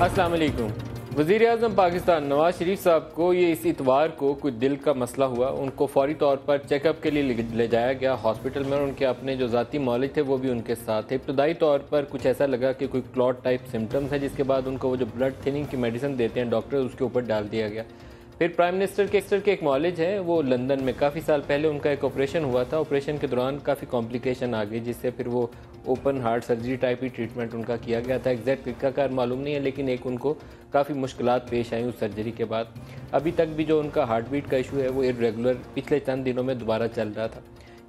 अस्सलाम वालेकुम। वज़ीर-ए-आज़म पाकिस्तान नवाज शरीफ साहब को ये इस इतवार को कुछ दिल का मसला हुआ। उनको फौरी तौर पर चेकअप के लिए ले जाया गया हॉस्पिटल में और उनके अपने जो ज़ाती मौलिक थे वो भी उनके साथ थे। इब्तदाई तौर पर कुछ ऐसा लगा कि कोई क्लॉट टाइप सिम्टम्स है, जिसके बाद उनको वो जो ब्लड थिनिंग की मेडिसिन देते हैं डॉक्टर, उसके ऊपर डाल दिया गया। फिर प्राइम मिनिस्टर के एक मौलिज हैं, वो लंदन में काफ़ी साल पहले उनका एक ऑपरेशन हुआ था। ऑपरेशन के दौरान काफ़ी कॉम्प्लिकेशन आ गई, जिससे फिर वो ओपन हार्ट सर्जरी टाइप ही ट्रीटमेंट उनका किया गया था। एग्जैक्ट तरीकाकार मालूम नहीं है, लेकिन एक उनको काफ़ी मुश्किलात पेश आई उस सर्जरी के बाद। अभी तक भी जो उनका हार्ट बीट का इशू है वो इरेगुलर पिछले चंद दिनों में दोबारा चल रहा था।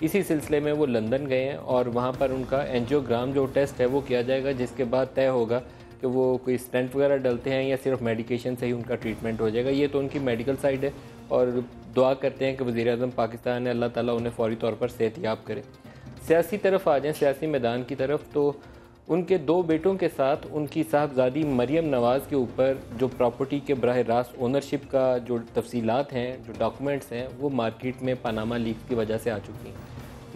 इसी सिलसिले में वो लंदन गए हैं और वहाँ पर उनका एंजियोग्राम जो टेस्ट है वो किया जाएगा, जिसके बाद तय होगा कि वो कोई स्टेंट वगैरह डलते हैं या सिर्फ मेडिकेशन से ही उनका ट्रीटमेंट हो जाएगा। ये तो उनकी मेडिकल साइड है और दुआ करते हैं कि वज़ीर-ए-आज़म पाकिस्तान ने अल्लाह ताला उन्हें फौरी तौर पर सेहतयाब करे। सियासी तरफ आ जाएं, सियासी मैदान की तरफ, तो उनके दो बेटों के साथ उनकी साहबजादी मरियम नवाज़ के ऊपर जो प्रॉपर्टी के बराह रास्त ओनरशिप का जो तफसीलात हैं, जो डॉक्यूमेंट्स हैं, वो मार्केट में पनामा लीक्स की वजह से आ चुकी हैं।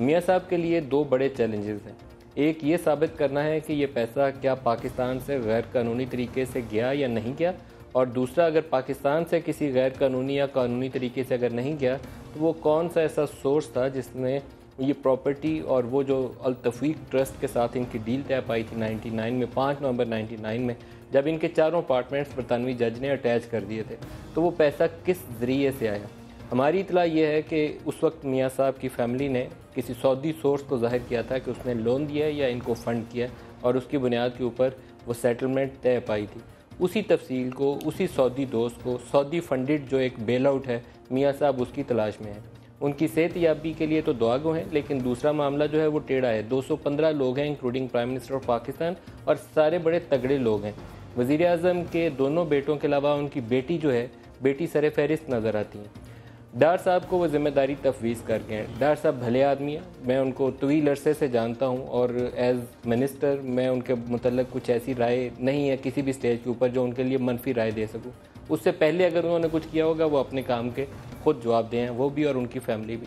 मियाँ साहब के लिए दो बड़े चैलेंजेस हैं। एक ये साबित करना है कि ये पैसा क्या पाकिस्तान से गैर कानूनी तरीके से गया या नहीं गया, और दूसरा, अगर पाकिस्तान से किसी गैर कानूनी या कानूनी तरीके से अगर नहीं गया तो वो कौन सा ऐसा सोर्स था जिसने ये प्रॉपर्टी और वो जो अल-तफ़ीक ट्रस्ट के साथ इनकी डील तय पाई थी 99 में, 5 नवंबर 99 में, जब इनके चारों अपार्टमेंट्स बरतानवी जज ने अटैच कर दिए थे, तो वो पैसा किस ज़रिए से आया। हमारी इतला ये है कि उस वक्त मियाँ साहब की फ़ैमिली ने किसी सऊदी सोर्स को ज़ाहिर किया था कि उसने लोन दिया या इनको फ़ंड किया, और उसकी बुनियाद के ऊपर वो सेटलमेंट तय पाई थी। उसी तफसील को, उसी सऊदी दोस्त को, सऊदी फंडेड जो एक बेल आउट है, मियाँ साहब उसकी तलाश में हैं। उनकी सेहतयाबी के लिए तो दुआ गो हैं, लेकिन दूसरा मामला जो है वो टेढ़ा है। 215 लोग हैं including prime minister of Pakistan, और सारे बड़े तगड़े लोग हैं। वज़ीर-ए-आज़म के दोनों बेटों के अलावा उनकी बेटी जो है, बेटी सर फहरिस्त नज़र आती हैं। डार साहब को वो ज़िम्मेदारी तफवीज़ कर गए हैं। डार साहब भले आदमी हैं, मैं उनको तवील अरसे से जानता हूँ, और एज़ मिनिस्टर मैं उनके मुतल्लिक़ कुछ ऐसी राय नहीं है किसी भी स्टेज के ऊपर जो उनके लिए मनफी राय दे सकूँ। उससे पहले अगर उन्होंने कुछ किया होगा वो अपने काम के खुद जवाब दें, वो भी और उनकी फैमिली भी।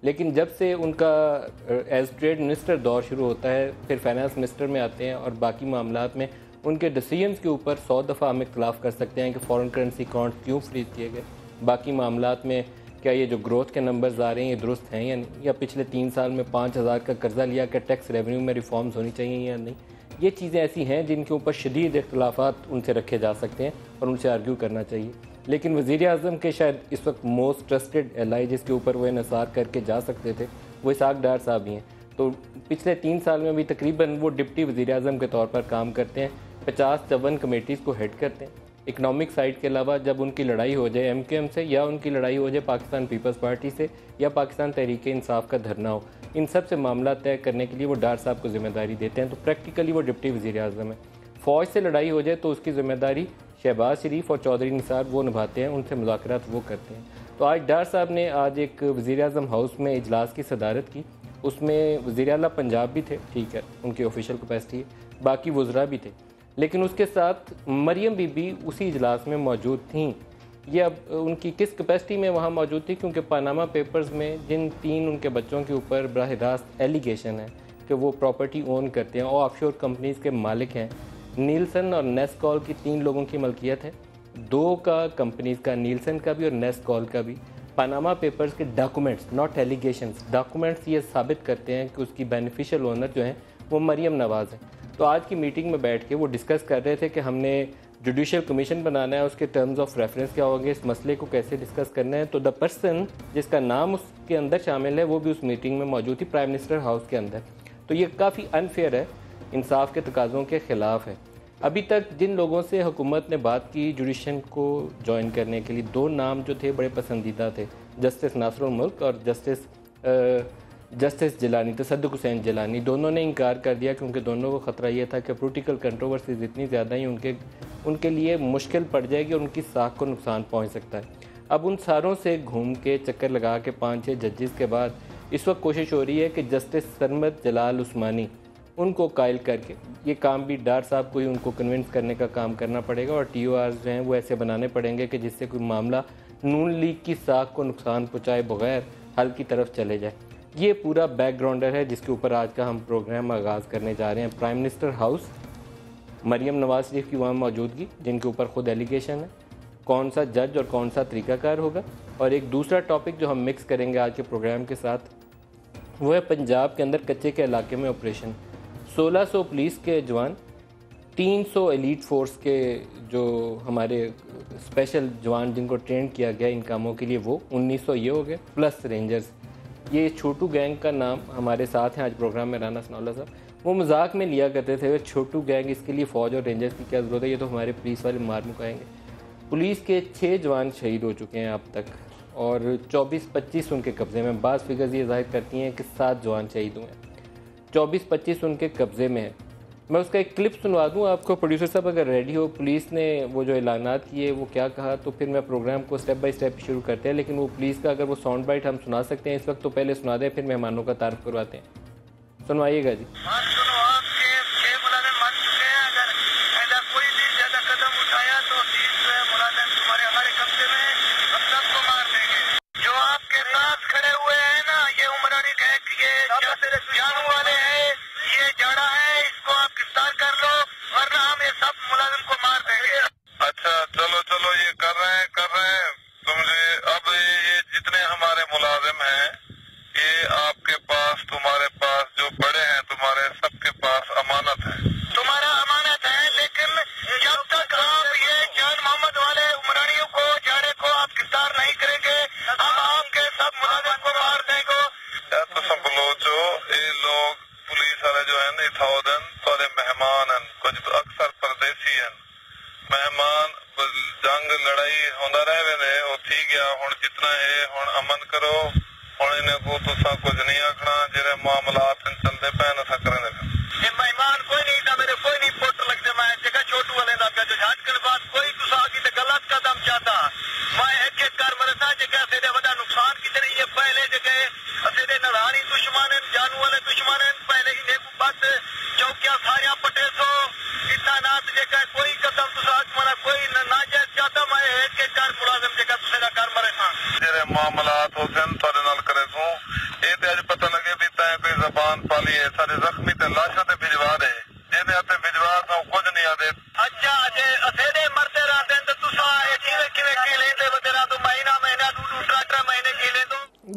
लेकिन जब से उनका एज़ ट्रेड मिनिस्टर दौर शुरू होता है, फिर फाइनेंस मिनिस्टर में आते हैं, और बाकी मामलात में उनके डिसीजंस के ऊपर 100 दफ़ा हम इख्तलाफ कर सकते हैं कि फ़ॉरेन करेंसी अकाउंट क्यों फ्रीज किए गए। बाकी मामलात में क्या ये जो ग्रोथ के नंबर्स आ रहे हैं ये दुरुस्त हैं या नहीं, या पिछले 3 साल में 5000 का कर्जा लिया, क्या टैक्स रेवेन्यू में रिफॉर्म्स होनी चाहिए या नहीं। ये चीज़ें ऐसी हैं जिनके ऊपर शदीद इख्तलाफात उनसे रखे जा सकते हैं और उनसे आर्ग्यू करना चाहिए। लेकिन वज़ीर-ए-आज़म के शायद इस वक्त मोस्ट ट्रस्टेड एलाई जिसके ऊपर वो इन्हिसार करके जा सकते थे, वो इसहाक डार साहब ही हैं। तो पिछले 3 साल में भी तकरीबन वो डिप्टी वज़ीर-ए-आज़म के तौर पर काम करते हैं, 50-54 कमेटीज़ को हेड करते हैं। इकनॉमिक साइड के अलावा जब उनकी लड़ाई हो जाए MKM से, या उनकी लड़ाई हो जाए पाकिस्तान पीपल्स पार्टी से, या पाकिस्तान तहरीक इंसाफ का धरना हो, इन सब से मामला तय करने के लिए वो डार साहब को ज़िम्मेदारी देते हैं। तो प्रैक्टिकली वो डिप्टी वज़ीर-ए-आज़म है। फ़ौज से लड़ाई हो जाए तो उसकी ज़िम्मेदारी शहबाज शरीफ और चौधरी निसार वो निभाते हैं, उनसे मुज़ाकरात वो करते हैं। तो आज डार साहब ने आज एक वज़ीर-ए-आज़म हाउस में इजलास की सदारत की। उसमें वज़ीर आला पंजाब भी थे, ठीक है, उनकी ऑफिशियल कैपेसिटी है, बाकी वज़रा भी थे, लेकिन उसके साथ मरियम बीबी उसी इजलास में मौजूद थीं। ये अब उनकी किस कैपेसिटी में वहाँ मौजूद थी, क्योंकि पनामा पेपर्स में जिन 3 उनके बच्चों के ऊपर बराह रास्त एलिगेशन है कि वो प्रॉपर्टी ओन करते हैं और ऑफशोर कंपनीज़ के मालिक हैं, नीलसन और नेस्कॉल की 3 लोगों की मलकियत है, 2 का कंपनीज़ का, नीलसन का भी और नेस्कॉल का भी। पनामा पेपर्स के डॉक्यूमेंट्स, नॉट एलिगेशंस, डॉक्यूमेंट्स ये साबित करते हैं कि उसकी बेनिफिशियल ओनर जो हैं वो मरियम नवाज़ हैं। तो आज की मीटिंग में बैठ के वो डिस्कस कर रहे थे कि हमने जुडिशल कमीशन बनाना है, उसके टर्म्स ऑफ रेफरेंस क्या होंगे, इस मसले को कैसे डिस्कस करना है। तो द पर्सन जिसका नाम उसके अंदर शामिल है वो भी उस मीटिंग में मौजूद थी, प्राइम मिनिस्टर हाउस के अंदर। तो ये काफ़ी अनफेयर है, इंसाफ के तकाज़ों के ख़िलाफ़ है। अभी तक जिन लोगों से हुकूमत ने बात की जुडिशन को ज्वाइन करने के लिए, 2 नाम जो थे बड़े पसंदीदा थे, जस्टिस नासरुल मुल्क और जस्टिस जिलानी, तसद्दुक़ हुसैन जिलानी। दोनों ने इनकार कर दिया क्योंकि दोनों को ख़तरा ये था कि पोलिटिकल कंट्रोवर्सीज इतनी ज़्यादा ही उनके लिए मुश्किल पड़ जाएगी और उनकी साख को नुकसान पहुँच सकता है। अब उन सारों से घूम के चक्कर लगा के 5-6 जजेस के बाद इस वक्त कोशिश हो रही है कि जस्टिस सरमद जलाल उस्मानी उनको कायल करके, ये काम भी डार साहब को ही उनको कन्विंस करने का काम करना पड़ेगा, और TORs जो हैं वो ऐसे बनाने पड़ेंगे कि जिससे कोई मामला नून लीग की साख को नुकसान पहुँचाए बगैर हल की तरफ चले जाए। ये पूरा बैकग्राउंडर है जिसके ऊपर आज का हम प्रोग्राम आगाज़ करने जा रहे हैं। Prime minister house Maryam Nawaz Sharif की वहाँ मौजूदगी, जिनके ऊपर खुद एलिगेशन है, कौन सा जज और कौन सा तरीकाकार होगा। और एक दूसरा टॉपिक जो हम मिक्स करेंगे आज के प्रोग्राम के साथ, वो है पंजाब के अंदर कच्चे के इलाके में ऑपरेशन। 1600 पुलिस के जवान, 300 एलीट फोर्स के जो हमारे स्पेशल जवान जिनको ट्रेन किया गया इन कामों के लिए, वो 1900 ये हो गए, प्लस रेंजर्स। ये छोटू गैंग का नाम हमारे साथ हैं आज प्रोग्राम में राना सनाउल्लाह साहब। वो मजाक में लिया करते थे, छोटू गैंग, इसके लिए फ़ौज और रेंजर्स की क्या ज़रूरत है, ये तो हमारे पुलिस वाले मार मुकाएंगे। पुलिस के 6 जवान शहीद हो चुके हैं अब तक और 24-25 उनके कब्ज़े में। बाज़ फिगर्स ये जाहिर करती हैं कि 7 जवान शहीद हुए हैं, 24-25 उनके कब्ज़े में है। मैं उसका एक क्लिप सुनवा दूं आपको, प्रोड्यूसर साहब अगर रेडी हो। पुलिस ने वो जो ऐलानात किए वो क्या कहा, तो फिर मैं प्रोग्राम को स्टेप बाय स्टेप शुरू करते हैं। लेकिन वो पुलिस का अगर वो साउंड बाइट हम सुना सकते हैं इस वक्त तो पहले सुना दें, फिर मेहमानों का तारुफ करवाते हैं। सुनवाइएगा जी।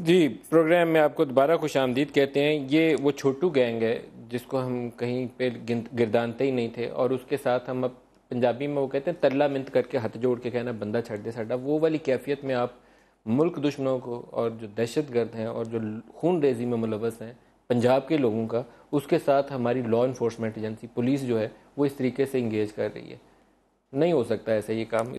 जी, प्रोग्राम में आपको दोबारा खुशामदीद कहते हैं। ये वो छोटू गैंग है जिसको हम कहीं पे गिरदानते ही नहीं थे, और उसके साथ हम अब पंजाबी में वो कहते हैं तल्ला मिंत करके हाथ जोड़ के कहना बंदा छड़ दे साडा। वो वाली कैफियत में आप मुल्क दुश्मनों को और जो दहशतगर्द हैं और जो खून रेजी में मुलव्वस हैं पंजाब के लोगों का, उसके साथ हमारी लॉ इन्फोर्समेंट एजेंसी पुलिस जो है वो इस तरीके से इंगेज कर रही है। नहीं हो सकता ऐसा ये काम।